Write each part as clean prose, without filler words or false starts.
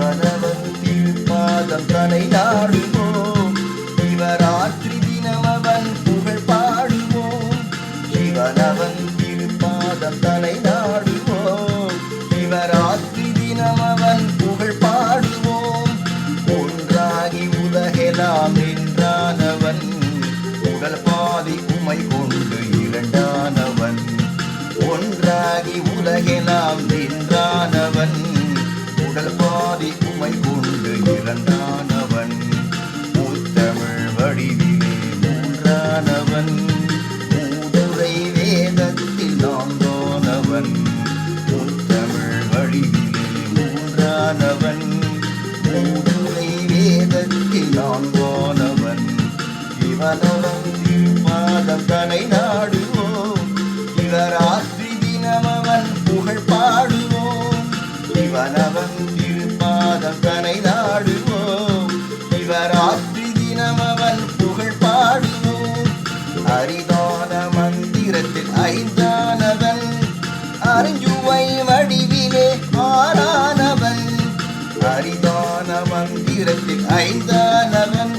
சிவனவன் திருப்பாதம் தனை நாடுவோம். சிவராத்திரி தினமவன் புகழ் பாடுவோம். சிவனவன் திருப்பாதம் தனை நாடுவோம். சிவராத்திரி தினமவன் புகழ் பாடுவோம். ஒன்றாகி உலகெல்லாம் நின்றானவன், உடல் பாதி உமை கொண்டு இரண்டானவன். ஒன்றாகி உலகெல்லாம் நின்றானவன், உடல் பாதி உமை கொண்டு இரண்டானவன். முத்தமிழ் வடிவிலே மூன்றானவன், மூதுரை வேதத்தில் நான்கானவன். முத்தமிழ் வடிவிலே மூன்றானவன், மூதுரை வேதத்தில் நான்கானவன். சிவனவன் திருப்பாதம் தனை நாடுவோம். சிவராத்திரி தினமவன் புகழ் பாடுவோம். சிவனவன் திருப்பாதம் தனை நாடுவோம். சிவராத்திரி தினமவன் புகழ் பாடுவோம். அரிதான மந்திரத்தில் ஐந்தானவன், அருஞ்சுவை வடிவிலே ஆறானவன். அரிதான மந்திரத்தில் ஐந்தானவன்,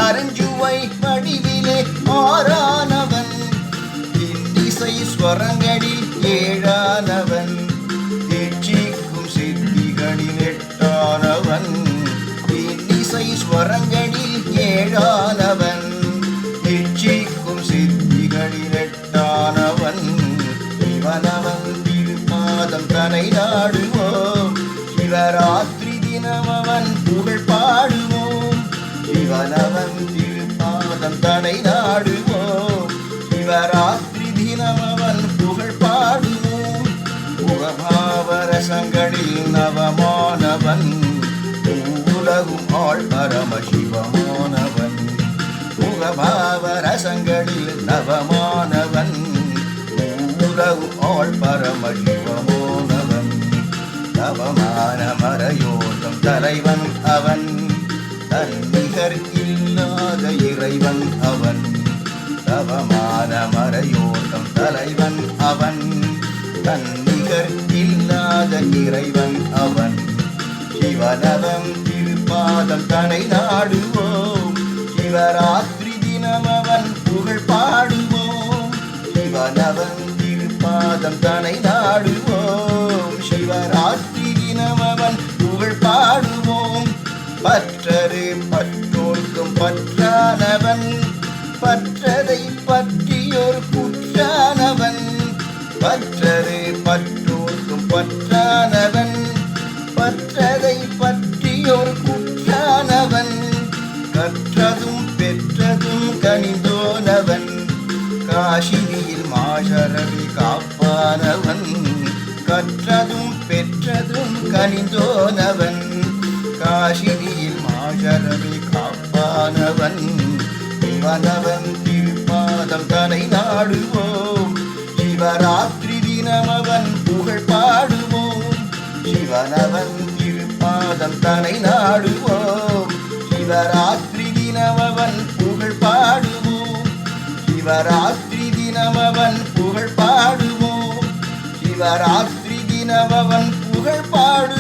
அருஞ்சுவை வடிவிலே ஆறானவன். இன்னிசை ஸ்வரங்களில் ஏழானவன், தீட்சிக்கும் சித்திகளில் எட்டானவன். இன்னிசை ஸ்வரங்களில் ஏழானவன், தீட்சிக்கும் சித்திகளில் எட்டானவன். சிவனவன் திருப்பாதம் தனை நாடுவோம். சிவராத்திரி தினமவன் புகழ் பாடுவோம். சிவனவன் திருப்பாதம் தனை நாடுவோம். சிவராத்திரி தினமவன் புகழ் பாடுவோம். முகபாவரசங்களில் நவமானவன், உலகும் ஆள் பரமசிவமானவன். முகபாவரசங்களில் நவமானவன், உலகும் ஆள் பரமசிவமானவன். தவமான மறையோட்டம் தலைவன் அவன், தன்னிகர் இல்லாத இறைவன் அவன். தவமான மறையோட்டம் தலைவன் அவன், தன்னிகர் இல்லாத இறைவன் அவன். சிவனவன் திருப்பாதம் தனை நாடுவோம். சிவராத்திரி தினமவன் புகழ் பாடுவோம். சிவனவன் திருப்பாதம் தனை நாடுவோம். சிவராத்திரி தினமவன் புகழ் பாடுவோம். பற்றரு பற்றோர்க்கும் பற்றானவன், பற்றதை பற்றியோர் குற்றானவன். பற்றரு பற்றோர்க்கும் பற்றானவன், பற்றதை பற்றியோர் குற்றானவன். கற்றதும் பெற்றதும் கனிந்தோனவன், காசினியில் மாஷரவி காப்பானவன். கற்றதும் பெற்றதும் கனிந்தோனவன், காசினியில் மாஷரவி காப்பானவன். சிவனவன் திருப்பாதம் தனை நாடுவோம். சிவராத்திரி தினமவன் புகழ் பாடுவோம். சிவனவன் திருப்பாதம் தனை நாடுவோம். சிவராத்திரி தினமவன் புகழ் பாடுவோம். சிவராத்திரி தினமவன் புகழ் பாடுவோம். சிவராத்திரி தினமவன் புகழ் பாடு